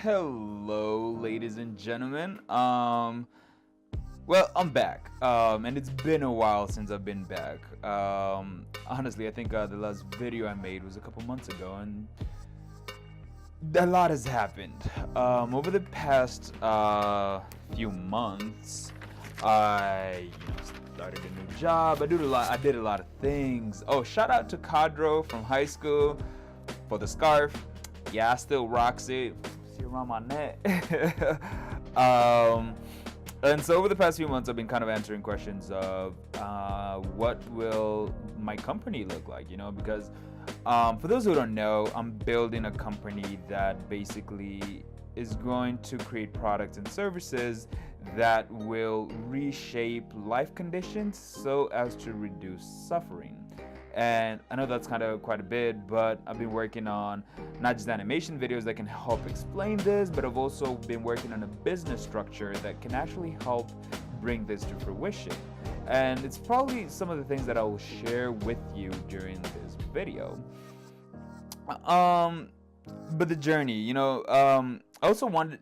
Hello, ladies and gentlemen. Well, I'm back, and it's been a while since I've been back. Honestly, I think the last video I made was a couple months ago, and a lot has happened. Over the past few months, I started a new job. I did a lot of things. Oh, shout out to Cadro from high school for the scarf. Yeah, I still rocks it. See around my neck. And so over the past few months, I've been kind of answering questions of what will my company look like, because for those who don't know, I'm building a company that basically is going to create products and services that will reshape life conditions so as to reduce suffering. And I know that's kind of quite a bit, but I've been working on not just animation videos that can help explain this, but I've also been working on a business structure that can actually help bring this to fruition. And it's probably some of the things that I will share with you during this video. But the journey, I also wanted,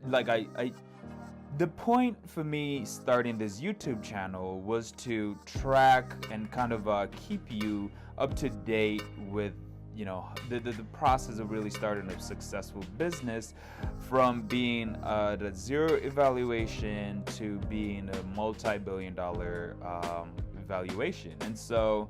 the point for me starting this YouTube channel was to track and kind of keep you up to date with the process of really starting a successful business, from being the zero evaluation to being a multi-billion-dollar valuation. And so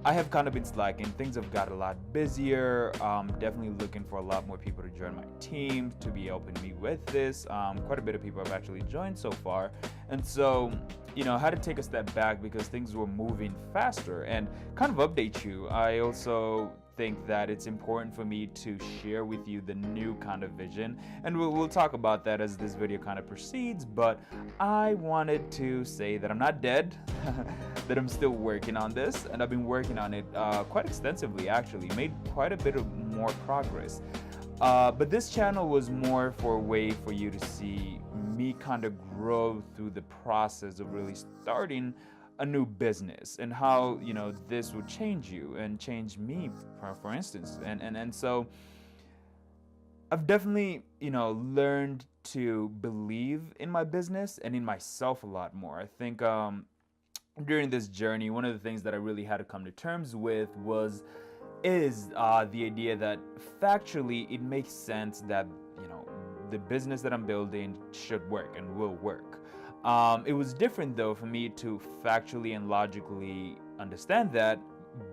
I have kind of been slacking. Things have got a lot busier. Definitely looking for a lot more people to join my team to be helping me with this. Quite a bit of people have actually joined so far. And so, I had to take a step back because things were moving faster. And kind of update you, I also think that it's important for me to share with you the new kind of vision, and we'll talk about that as this video kind of proceeds. But I wanted to say that I'm not dead, that I'm still working on this, and I've been working on it quite extensively, actually made quite a bit of more progress. But this channel was more for a way for you to see me kind of grow through the process of really starting a new business, and how this would change you and change me, for instance. And so I've definitely learned to believe in my business and in myself a lot more. I think during this journey, one of the things that I really had to come to terms with is the idea that factually it makes sense that the business that I'm building should work and will work. It was different though for me to factually and logically understand that,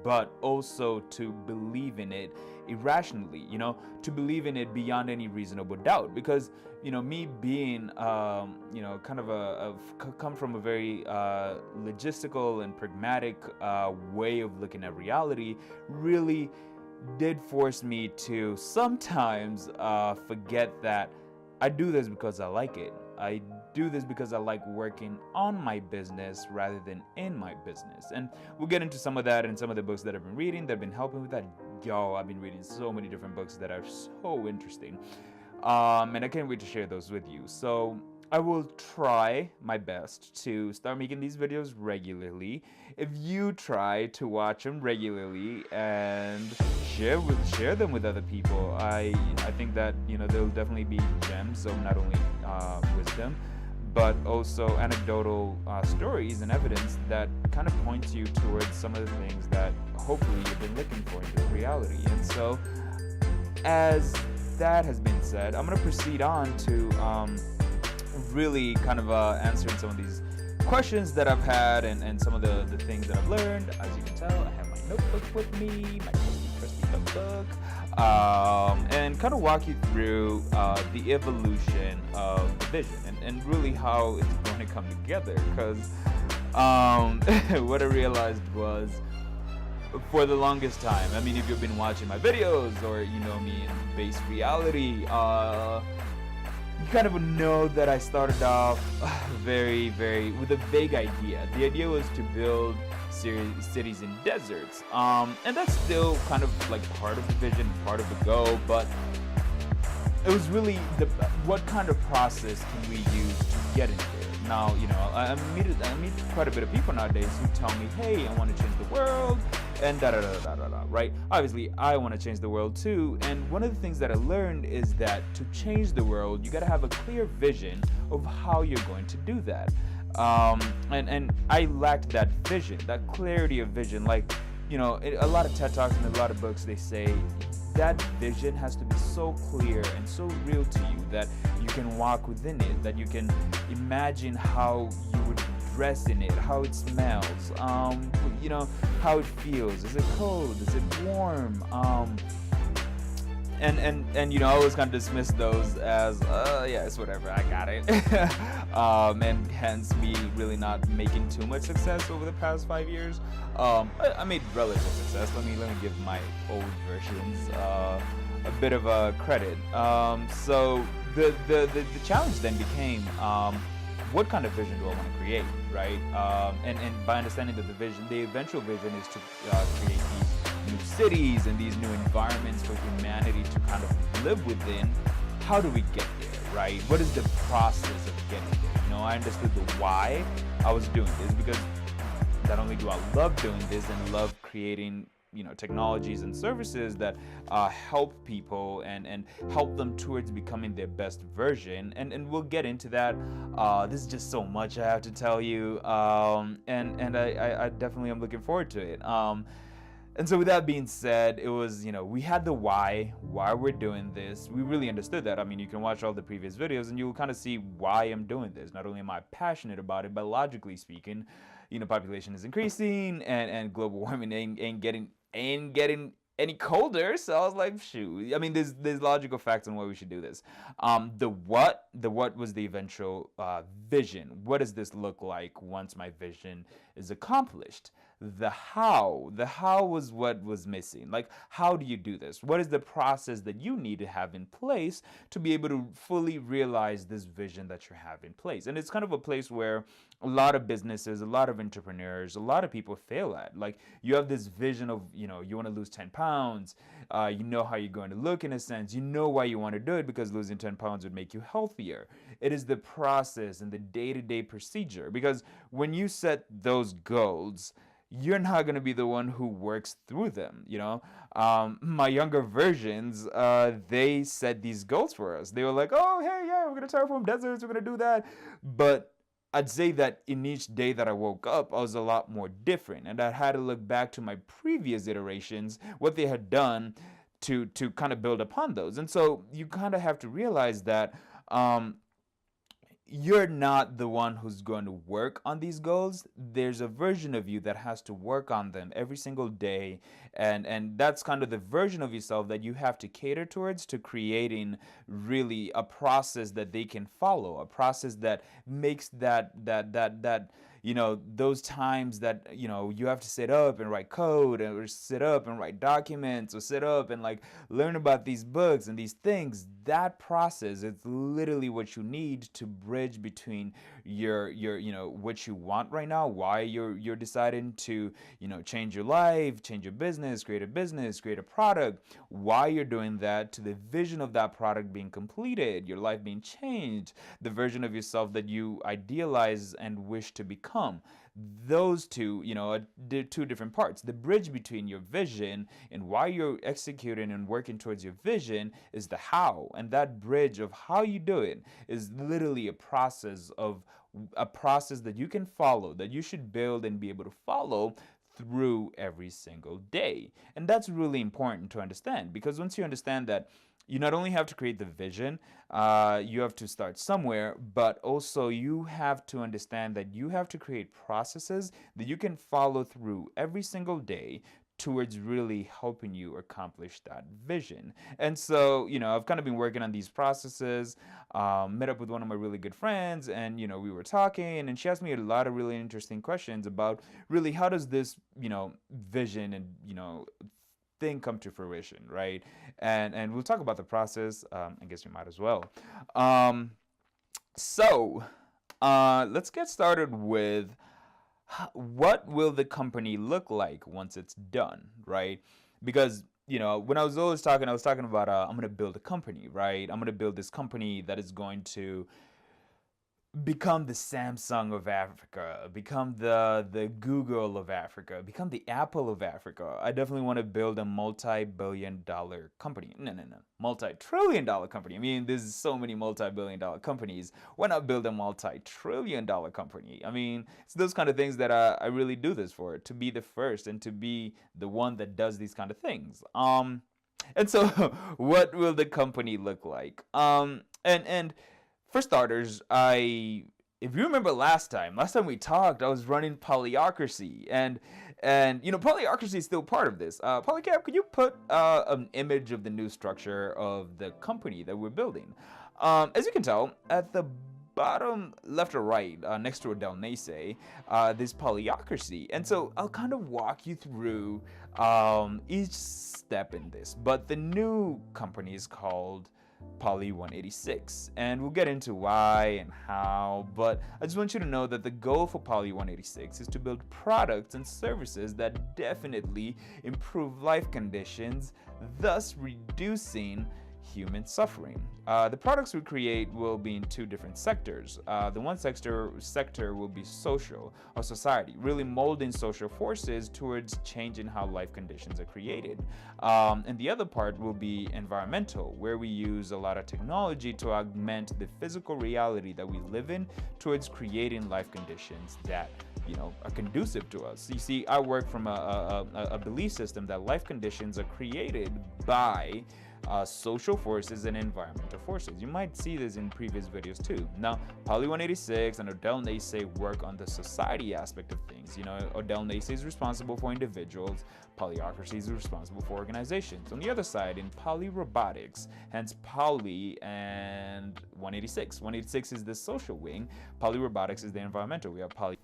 but also to believe in it irrationally, to believe in it beyond any reasonable doubt. Because me being kind of come from a very logistical and pragmatic way of looking at reality, really did force me to sometimes forget that I do this because I like it. I do this because I like working on my business rather than in my business. And we'll get into some of that and some of the books that I've been reading that have been helping with that. I've been reading so many different books that are so interesting. And I can't wait to share those with you. So I will try my best to start making these videos regularly. If you try to watch them regularly and share them with other people, I think that there'll definitely be gems of not only wisdom, but also anecdotal stories and evidence that kind of points you towards some of the things that hopefully you've been looking for in your reality. And so, as that has been said, I'm going to proceed on to really kind of answering some of these questions that I've had and some of the things that I've learned. As you can tell, I have my notebook with me, my trusty notebook, and kind of walk you through the evolution of the vision and really how it's going to come together. Because what I realized was, for the longest time, I mean, if you've been watching my videos or you know me in base reality, you kind of know that I started off very with a vague idea. The idea was to build cities in deserts, and that's still kind of like part of the vision, part of the goal, but it was really what kind of process can we use to get in there. Now, I meet quite a bit of people nowadays who tell me, hey, I want to change the world, and da da da da da da, right? Obviously, I want to change the world too, and one of the things that I learned is that to change the world, you got to have a clear vision of how you're going to do that. And I lacked that vision, that clarity of vision. Like, a lot of TED Talks and a lot of books, they say that vision has to be so clear and so real to you that you can walk within it, that you can imagine how you would dress in it, how it smells, how it feels. Is it cold? Is it warm? And I always kind of dismiss those as yeah, it's whatever, I got it. And hence me really not making too much success over the past 5 years. I made relative success. Let me give my old versions a bit of a credit. So the challenge then became, what kind of vision do I want to create, right? And by understanding that the eventual vision is to create these new cities and these new environments for humanity to kind of live within. How do we get there, right? What is the process of getting there? I understood the why I was doing this, because not only do I love doing this and love creating technologies and services that help people and help them towards becoming their best version, and we'll get into that. This is just so much I have to tell you, and I definitely am looking forward to it. And so with that being said, it was, we had the why we're doing this. We really understood that. I mean, you can watch all the previous videos and you'll kind of see why I'm doing this. Not only am I passionate about it, but logically speaking, population is increasing and global warming ain't getting any colder. So I was like, shoot. I mean, there's logical facts on why we should do this. The what was the eventual vision. What does this look like once my vision is accomplished? The how was what was missing. Like, how do you do this? What is the process that you need to have in place to be able to fully realize this vision that you have in place? And it's kind of a place where a lot of businesses, a lot of entrepreneurs, a lot of people fail at. Like, you have this vision of, you want to lose 10 pounds. You know how you're going to look, in a sense. You know why you want to do it, because losing 10 pounds would make you healthier. It is the process and the day-to-day procedure. Because when you set those goals, you're not going to be the one who works through them. My younger versions, they set these goals for us. They were like, oh, hey, yeah, we're going to terraform deserts, we're going to do that. But I'd say that in each day that I woke up, I was a lot more different. And I had to look back to my previous iterations, what they had done to kind of build upon those. And so you kind of have to realize that you're not the one who's going to work on these goals. There's a version of you that has to work on them every single day. And that's kind of the version of yourself that you have to cater towards, to creating really a process that they can follow, a process that makes that those times that, you have to sit up and write code, or sit up and write documents, or sit up and learn about these books and these things. That process, it's literally what you need to bridge between your what you want right now, why you're deciding to, change your life, change your business, create a product, why you're doing that, to the vision of that product being completed, your life being changed, the version of yourself that you idealize and wish to become. Those two, are two different parts. The bridge between your vision and why you're executing and working towards your vision is the how. And that bridge of how you do it is literally a process that you can follow, that you should build and be able to follow through every single day. And that's really important to understand, because once you understand that, you not only have to create the vision, you have to start somewhere, but also you have to understand that you have to create processes that you can follow through every single day towards really helping you accomplish that vision. And so, I've kind of been working on these processes, met up with one of my really good friends, and, we were talking, and she asked me a lot of really interesting questions about really how does this, vision and, thing come to fruition, right? And we'll talk about the process. I guess we might as well. So let's get started with what will the company look like once it's done, right? Because when I was talking about I'm going to build a company, right? I'm going to build this company that is going to become the Samsung of Africa, become the Google of Africa, become the Apple of Africa. I definitely want to build a multi-billion-dollar company. No, multi-trillion-dollar company. I mean, there's so many multi-billion-dollar companies. Why not build a multi-trillion-dollar company? I mean, it's those kind of things that I really do this for, to be the first and to be the one that does these kind of things. And so, what will the company look like? And for starters, if you remember last time we talked, I was running Polyocracy, and Polyocracy is still part of this. Polycap, could you put an image of the new structure of the company that we're building? As you can tell, at the bottom left or right, next to Odell Nase, this Polyocracy, and so I'll kind of walk you through each step in this. But the new company is called Poly 186, and we'll get into why and how, but I just want you to know that the goal for Poly 186 is to build products and services that definitely improve life conditions, thus reducing human suffering. The products we create will be in two different sectors. The one sector will be social or society, really molding social forces towards changing how life conditions are created. And the other part will be environmental, where we use a lot of technology to augment the physical reality that we live in towards creating life conditions that are conducive to us. You see, I work from a belief system that life conditions are created by social forces and environmental forces. You might see this in previous videos too. Now, Poly 186 and Odell Nase work on the society aspect of things. Odell Nase is responsible for individuals, Polyocracy is responsible for organizations. On the other side, in Poly Robotics, hence Poly and 186. 186 is the social wing, Poly Robotics is the environmental. We have Poly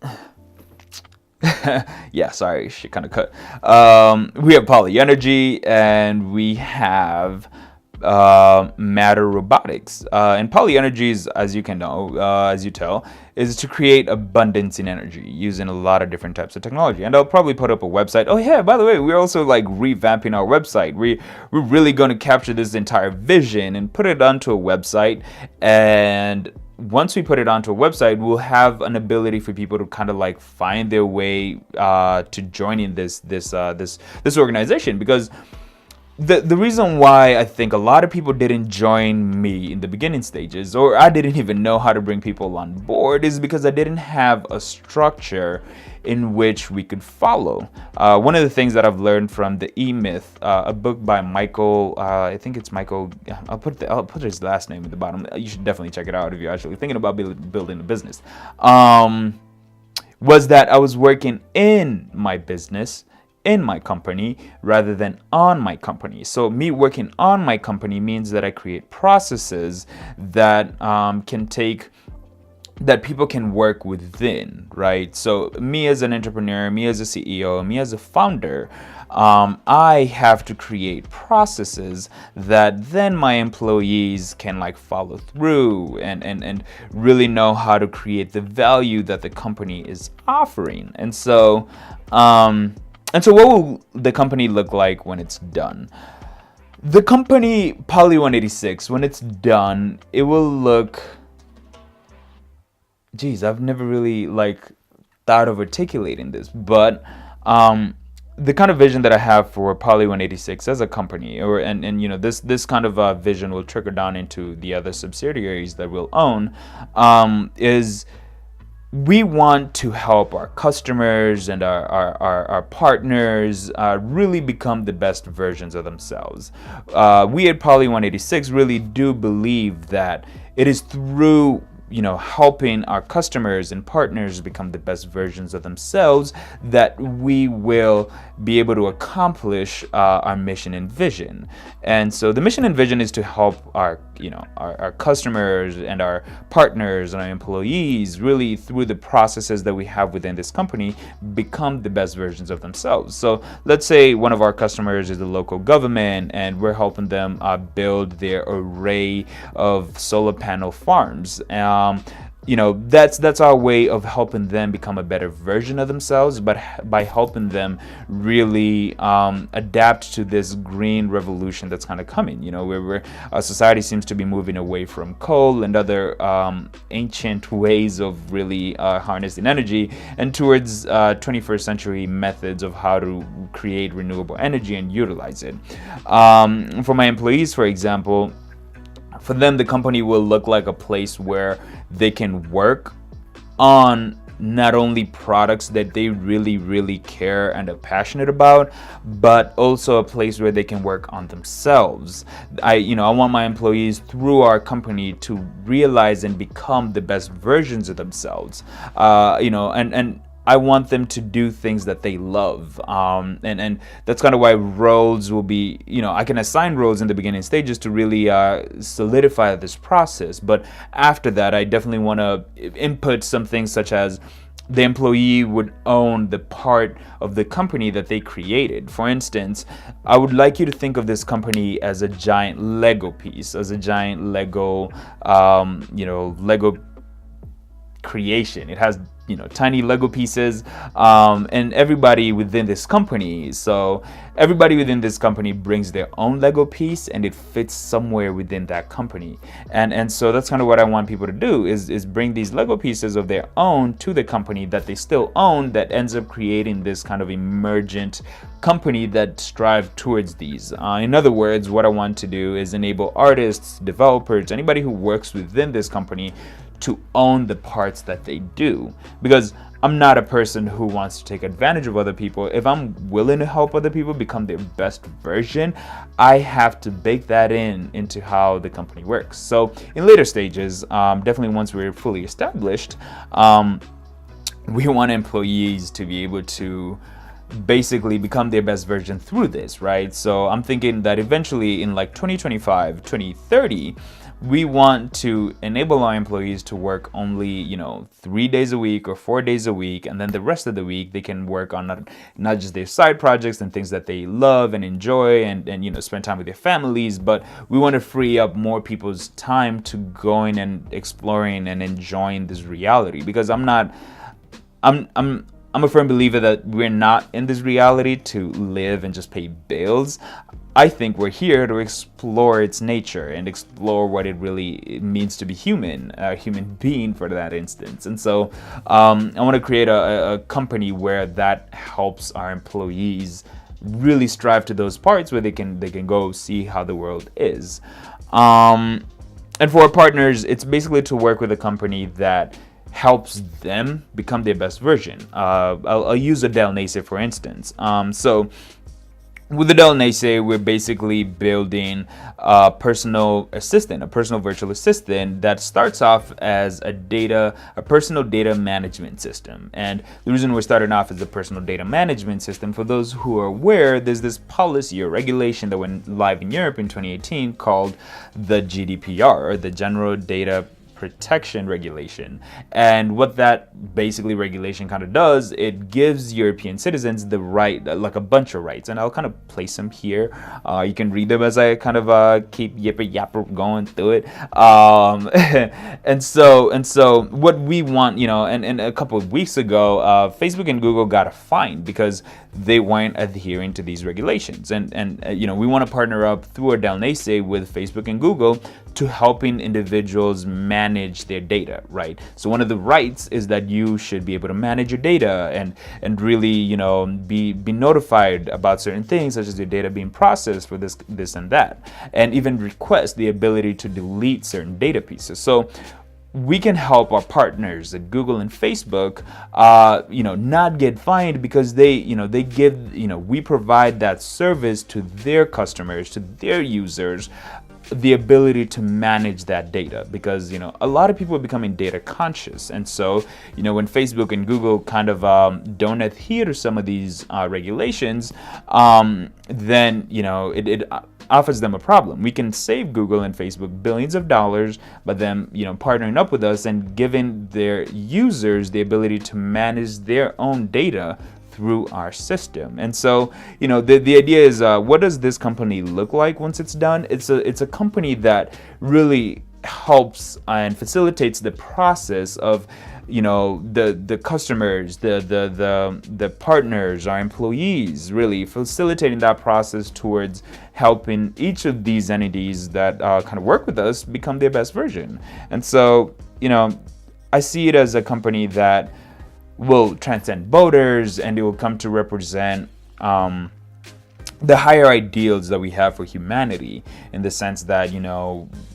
yeah, sorry, shit kind of cut. We have Poly Energy, and we have Matter Robotics. And Poly Energy is, as you can know, as you tell, is to create abundance in energy using a lot of different types of technology. And I'll probably put up a website. Oh yeah, by the way, we're also like revamping our website. We're really going to capture this entire vision and put it onto a website. And once we put it onto a website, we'll have an ability for people to kind of like find their way to joining this organization. Because the reason why I think a lot of people didn't join me in the beginning stages, or I didn't even know how to bring people on board, is because I didn't have a structure in which we could follow. One of the things that I've learned from the E-Myth, a book by Michael, I think it's Michael, I'll put his last name at the bottom. You should definitely check it out if you're actually thinking about building a business. Was that I was working in my business, in my company, rather than on my company. So me working on my company means that I create processes that that people can work within, right? So me as an entrepreneur, me as a CEO, me as a founder, I have to create processes that then my employees can like follow through and really know how to create the value that the company is offering. And so what will the company look like when it's done? The company Poly 186, when it's done, it will look, I've never really like thought of articulating this, but the kind of vision that I have for Poly 186 as a company, this kind of vision will trickle down into the other subsidiaries that we'll own, is we want to help our customers and our partners really become the best versions of themselves. We at Poly 186 really do believe that it is through helping our customers and partners become the best versions of themselves that we will be able to accomplish our mission and vision. And so the mission and vision is to help our customers and our partners and our employees really through the processes that we have within this company become the best versions of themselves. So let's say one of our customers is the local government, and we're helping them build their array of solar panel farms. that's our way of helping them become a better version of themselves, but by helping them really adapt to this green revolution that's kind of coming, where our society seems to be moving away from coal and other ancient ways of really harnessing energy, and towards 21st century methods of how to create renewable energy and utilize it. For my employees, for example, for them, the company will look like a place where they can work on not only products that they really, really care and are passionate about, but also a place where they can work on themselves. I want my employees through our company to realize and become the best versions of themselves. And I want them to do things that they love. And that's kind of why roles will be, I can assign roles in the beginning stages to really solidify this process. But after that, I definitely want to input some things such as the employee would own the part of the company that they created. For instance, I would like you to think of this company as a giant Lego piece, as a giant Lego, Lego creation. It has tiny Lego pieces, and everybody within this company brings their own Lego piece, and it fits somewhere within that company. And so that's kind of what I want people to do is bring these Lego pieces of their own to the company that they still own, that ends up creating this kind of emergent company that strive towards these. In other words, what I want to do is enable artists, developers, anybody who works within this company to own the parts that they do, because I'm not a person who wants to take advantage of other people. If I'm willing to help other people become their best version, I have to bake that into how the company works. So in later stages, definitely once we're fully established, we want employees to be able to basically become their best version through this, right? So I'm thinking that eventually in like 2025, 2030, we want to enable our employees to work only 3 days a week or 4 days a week, and then the rest of the week they can work on not just their side projects and things that they love and enjoy, and spend time with their families, but we want to free up more people's time to going and exploring and enjoying this reality. Because I'm a firm believer that we're not in this reality to live and just pay bills. I think we're here to explore its nature and explore what it really means to be human, a human being for that instance. And so I want to create a company where that helps our employees really strive to those parts where they can go see how the world is. And for our partners, it's basically to work with a company that helps them become their best version. I'll use Adele Nase for instance. So with Adele Nase, we're basically building a personal assistant, a personal virtual assistant that starts off as a personal data management system. And the reason we're starting off as a personal data management system, for those who are aware, there's this policy or regulation that went live in Europe in 2018 called the GDPR, or the General Data Protection Regulation. And what that basically regulation kind of does, it gives European citizens the right, like a bunch of rights, and I'll kind of place them here. You can read them as I kind of keep yapper going through it. And so what we want, and a couple of weeks ago, Facebook and Google got a fine because they weren't adhering to these regulations. And we want to partner up through Adele Nase with Facebook and Google to helping individuals manage their data, right? So one of the rights is that you should be able to manage your data and really, be notified about certain things, such as your data being processed for this and that, and even request the ability to delete certain data pieces. So we can help our partners at Google and Facebook, not get fined because we provide that service to their customers, to their users, the ability to manage that data, because a lot of people are becoming data conscious. And so when Facebook and Google kind of don't adhere to some of these regulations, then it offers them a problem. We can save Google and Facebook billions of dollars by them partnering up with us and giving their users the ability to manage their own data through our system. And so the idea is, what does this company look like once it's done? It's a company that really helps and facilitates the process of, the customers, the partners, our employees, really facilitating that process towards helping each of these entities that kind of work with us become their best version. And so, I see it as a company that will transcend borders, and it will come to represent the higher ideals that we have for humanity, in the sense that,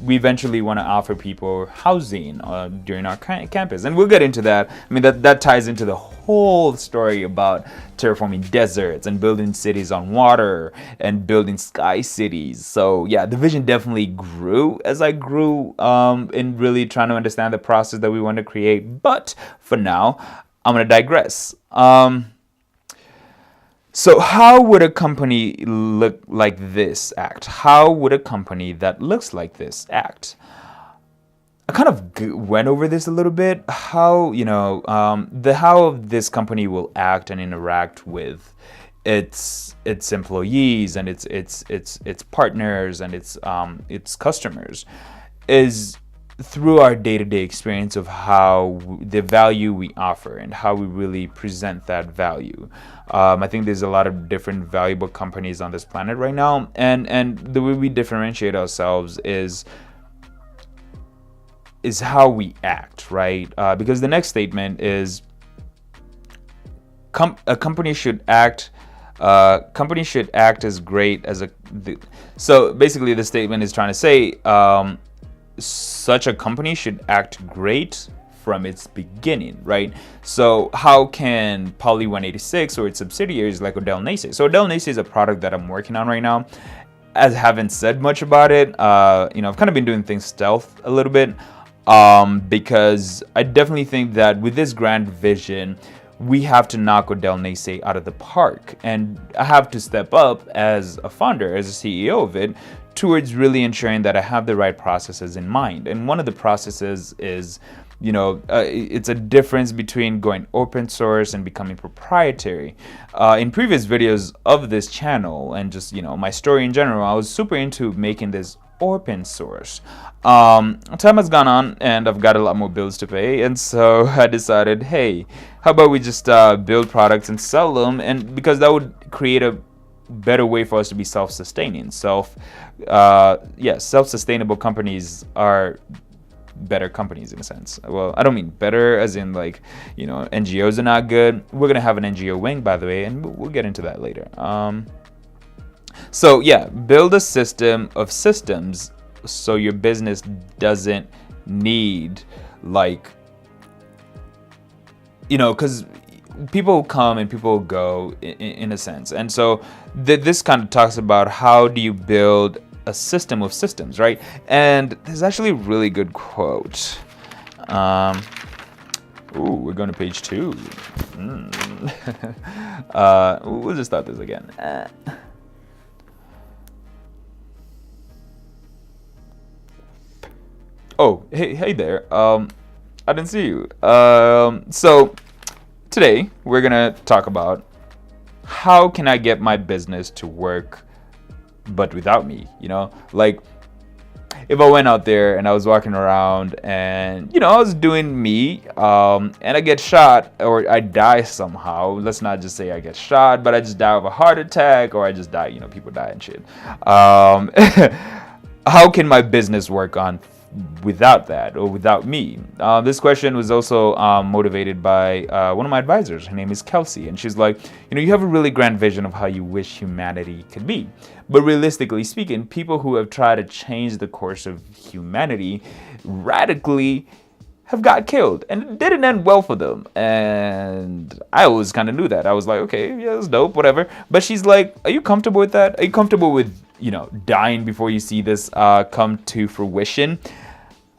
we eventually want to offer people housing during our campus. And we'll get into that. I mean, that ties into the whole story about terraforming deserts and building cities on water and building sky cities. So yeah, the vision definitely grew as I grew in really trying to understand the process that we want to create. But for now, I'm going to digress. So how would a company look like this act? How would a company that looks like this act? I kind of went over this a little bit. How, how this company will act and interact with its employees and its partners and its customers is through our day-to-day experience of how the value we offer and how we really present that value. I think there's a lot of different valuable companies on this planet right now, and the way we differentiate ourselves is how we act, right? Because the next statement is a company should act. Company should act as great as so basically, the statement is trying to say such a company should act great from its beginning, right? So how can Poly 186 or its subsidiaries like Odell Nacey? So Odell Nacey is a product that I'm working on right now. As I haven't said much about it, I've kind of been doing things stealth a little bit, because I definitely think that with this grand vision, we have to knock Odell Nacey out of the park, and I have to step up as a founder, as a CEO of it, towards really ensuring that I have the right processes in mind. And one of the processes is, it's a difference between going open source and becoming proprietary. In previous videos of this channel and just, my story in general, I was super into making this open source. Time has gone on and I've got a lot more bills to pay, and so I decided, hey, how about we just build products and sell them, and because that would create a better way for us to be self-sustaining. Self-sustainable companies are better companies in a sense. Well, I don't mean better as in like, NGOs are not good. We're gonna have an NGO wing, by the way, and we'll get into that later. Build a system of systems so your business doesn't need because people come and people go in a sense. And so this kind of talks about how do you build a system of systems, right? And there's actually a really good quote. We're going to page 2. We'll just start this again. Oh, hey there. I didn't see you. So today we're gonna talk about how can I get my business to work but without me, like if I went out there and I was walking around and I was doing me, and I get shot or I die somehow. Let's not just say I get shot, but I just die of a heart attack, or I just die, people die and shit. How can my business work on without that, or without me? This question was also motivated by one of my advisors. Her name is Kelsey, and she's like, you have a really grand vision of how you wish humanity could be, but realistically speaking, people who have tried to change the course of humanity radically have got killed, and it didn't end well for them. And I always kind of knew that. I was like, okay, yeah, that's dope, whatever. But she's like, are you comfortable with that? Are you comfortable with dying before you see this come to fruition?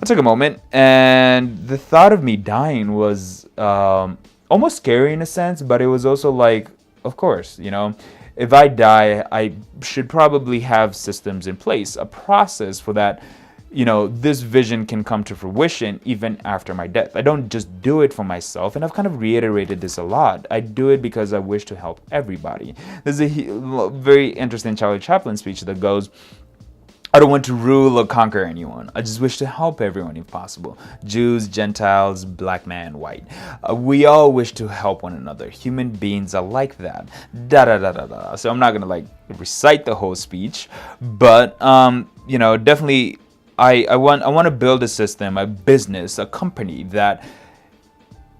I took a moment, and the thought of me dying was almost scary in a sense, but it was also like, of course, if I die, I should probably have systems in place, a process for that, this vision can come to fruition even after my death. I don't just do it for myself, and I've kind of reiterated this a lot. I do it because I wish to help everybody. There's a very interesting Charlie Chaplin speech that goes, I don't want to rule or conquer anyone. I just wish to help everyone if possible. Jews, Gentiles, black man, white. We all wish to help one another. Human beings are like that. Da da da da da. So I'm not gonna like recite the whole speech, but definitely I want to build a system, a business, a company that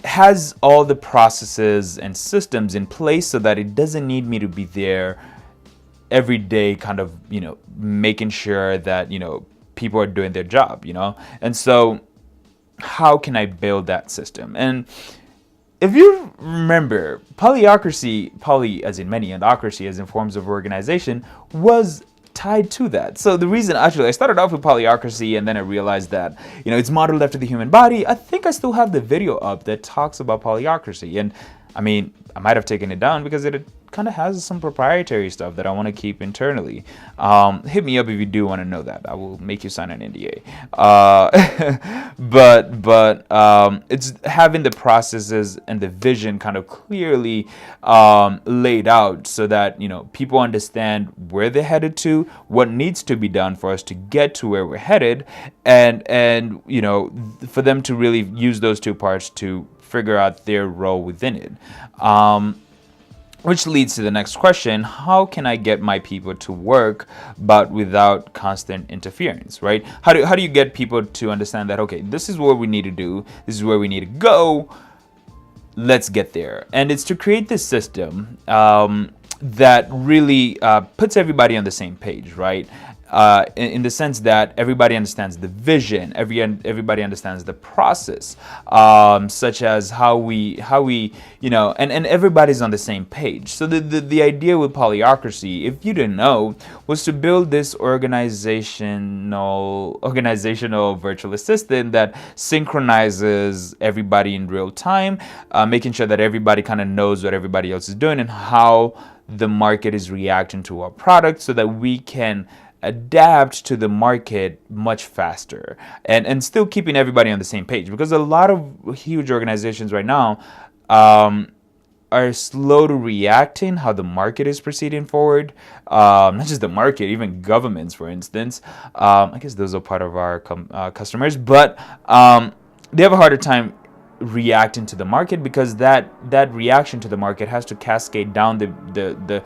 has all the processes and systems in place so that it doesn't need me to be there every day, kind of, making sure that, people are doing their job, And so how can I build that system? And if you remember, poly as in many, and ocracy as in forms of organization, was tied to that. So the reason, actually, I started off with polyocracy, and then I realized that, it's modeled after the human body. I think I still have the video up that talks about polyocracy. And I mean, I might have taken it down because it kind of has some proprietary stuff that I want to keep internally. Hit me up if you do want to know that. I will make you sign an NDA. But it's having the processes and the vision kind of clearly laid out so that people understand where they're headed to, what needs to be done for us to get to where we're headed, and for them to really use those two parts to figure out their role within it. Which leads to the next question: how can I get my people to work, but without constant interference, right? How do you get people to understand that, okay, this is what we need to do, this is where we need to go, let's get there? And it's to create this system that really puts everybody on the same page, right? In the sense that everybody understands the vision, everybody understands the process, such as how we and everybody's on the same page. So the idea with polyocracy, if you didn't know, was to build this organizational virtual assistant that synchronizes everybody in real time, making sure that everybody kind of knows what everybody else is doing and how the market is reacting to our product, so that we can adapt to the market much faster and still keeping everybody on the same page, because a lot of huge organizations right now are slow to reacting how the market is proceeding forward. Not just the market, even governments, for instance. I guess those are part of our customers, but they have a harder time reacting to the market, because that reaction to the market has to cascade down the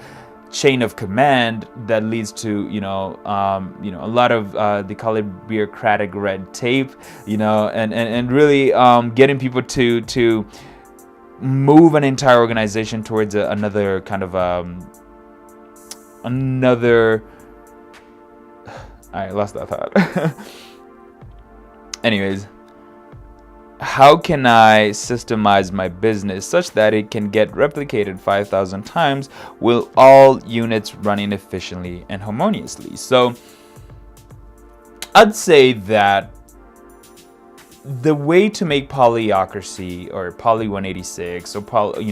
chain of command that leads to a lot of they call it bureaucratic red tape, and really getting people to move an entire organization towards another kind of I lost that thought. Anyways, how can I systemize my business such that it can get replicated 5,000 times with all units running efficiently and harmoniously? So I'd say that the way to make polyocracy or poly 186 or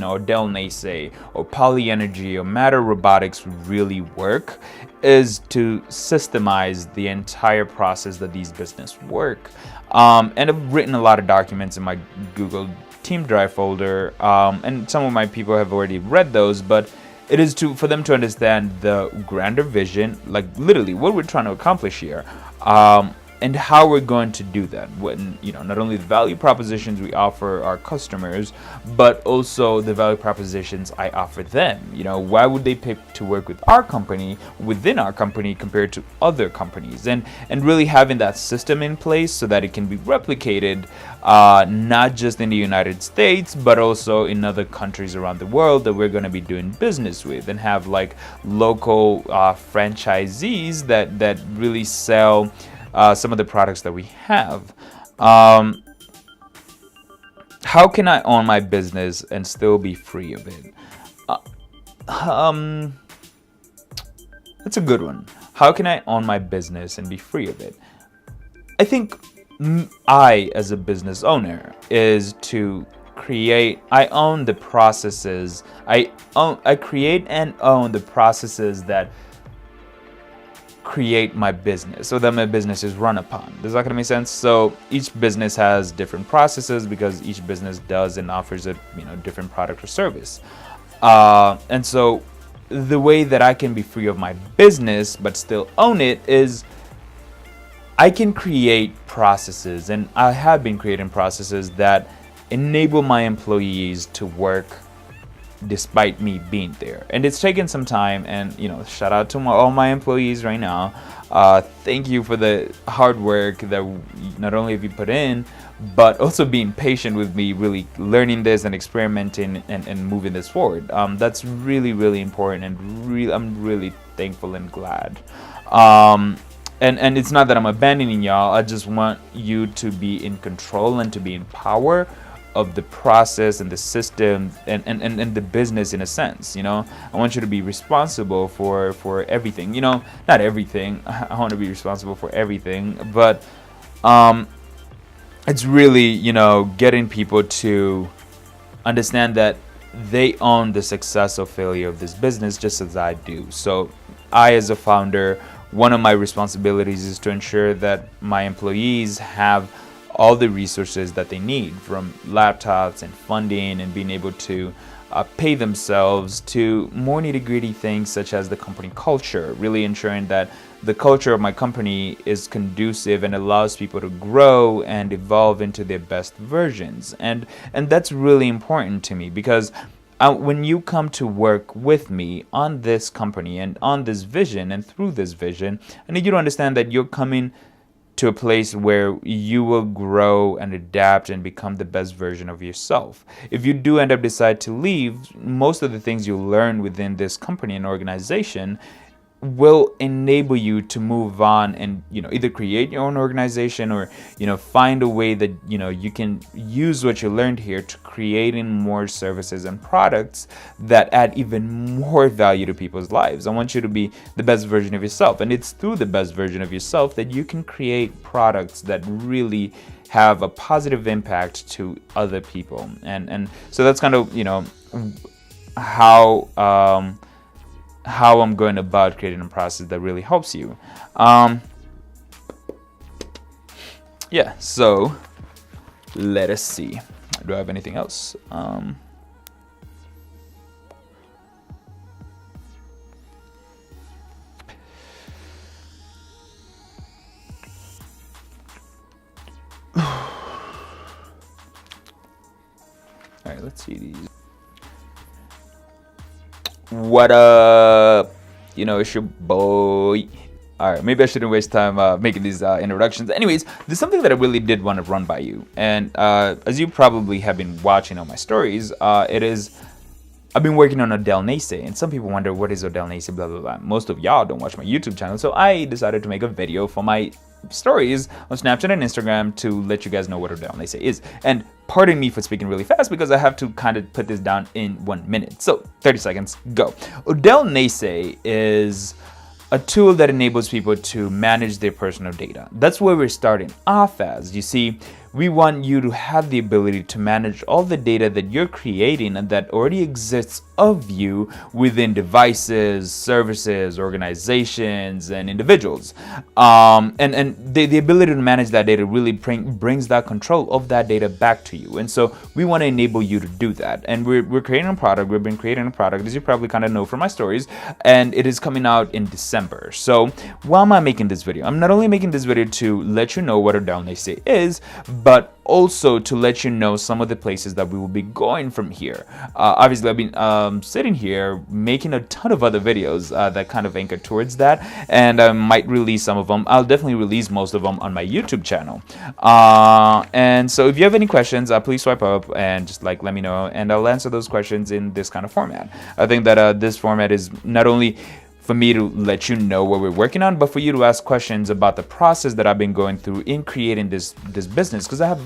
or Del Nace or polyenergy or matter robotics really work is to systemize the entire process that these businesses work. And I've written a lot of documents in my Google Team Drive folder, and some of my people have already read those, but it is for them to understand the grander vision, like literally what we're trying to accomplish here, and how we're going to do that. When not only the value propositions we offer our customers, but also the value propositions I offer them. Why would they pick to work with our company, within our company, compared to other companies, and really having that system in place so that it can be replicated, not just in the United States, but also in other countries around the world that we're going to be doing business with, and have like local franchisees that really sell some of the products that we have. How can I own my business and still be free of it? That's a good one. How can I own my business and be free of it? I think I, as a business owner, is to I own the processes. I create and own the processes that create my business, so that my business is run upon. Does that kind of make sense? So each business has different processes because each business does and offers a different product or service. And so the way that I can be free of my business but still own it is I can create processes, and I have been creating processes that enable my employees to work despite me being there. And it's taken some time, and shout out to all my employees right now. Thank you for the hard work that not only have you put in, but also being patient with me, really learning this and experimenting and moving this forward. That's really, really important, and I'm really thankful and glad. And it's not that I'm abandoning y'all. I just want you to be in control and to be in power of the process and the system and the business in a sense. I want you to be responsible for everything. Not everything. I want to be responsible for everything, but it's really getting people to understand that they own the success or failure of this business just as I do. So I, as a founder, one of my responsibilities is to ensure that my employees have all the resources that they need, from laptops and funding and being able to pay themselves, to more nitty-gritty things such as the company culture, really ensuring that the culture of my company is conducive and allows people to grow and evolve into their best versions. And that's really important to me, because when you come to work with me on this company and on this vision and through this vision, I need you to understand that you're coming to a place where you will grow and adapt and become the best version of yourself. If you do end up decide to leave, most of the things you learn within this company and organization will enable you to move on and either create your own organization or find a way that you can use what you learned here to creating more services and products that add even more value to people's lives. I want you to be the best version of yourself, and it's through the best version of yourself that you can create products that really have a positive impact to other people. And so that's kind of how I'm going about creating a process that really helps you. So let us see. Do I have anything else? All right, let's see these. What up? It's your boy. All right, maybe I shouldn't waste time making these introductions. Anyways, there's something that I really did want to run by you. And as you probably have been watching on my stories, I've been working on Odell Nase, and some people wonder, what is Odell Nase, blah, blah, blah. Most of y'all don't watch my YouTube channel, so I decided to make a video for my stories on Snapchat and Instagram to let you guys know what Odell Nase is. And pardon me for speaking really fast, because I have to kind of put this down in 1 minute. So 30 seconds, go. Odell Nase is a tool that enables people to manage their personal data. That's where we're starting off as. You see, we want you to have the ability to manage all the data that you're creating and that already exists of you within devices, services, organizations, and individuals. And the ability to manage that data really brings that control of that data back to you. And so we want to enable you to do that. And we're creating a product. We've been creating a product, as you probably kind of know from my stories, and it is coming out in December. So why am I making this video? I'm not only making this video to let you know what Odell Nase is, but also to let you know some of the places that we will be going from here. Obviously, I've been sitting here making a ton of other videos that kind of anchor towards that, and I might release some of them. I'll definitely release most of them on my YouTube channel. And so if you have any questions, please swipe up and just let me know, and I'll answer those questions in this kind of format. I think that this format is not only for me to let you know what we're working on, but for you to ask questions about the process that I've been going through in creating this business, because I've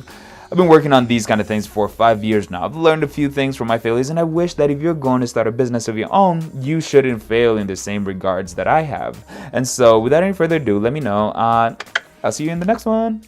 been working on these kind of things for 5 years now. I've learned a few things from my failures, and I wish that if you're going to start a business of your own, you shouldn't fail in the same regards that I have. And so without any further ado, let me know. I'll see you in the next one.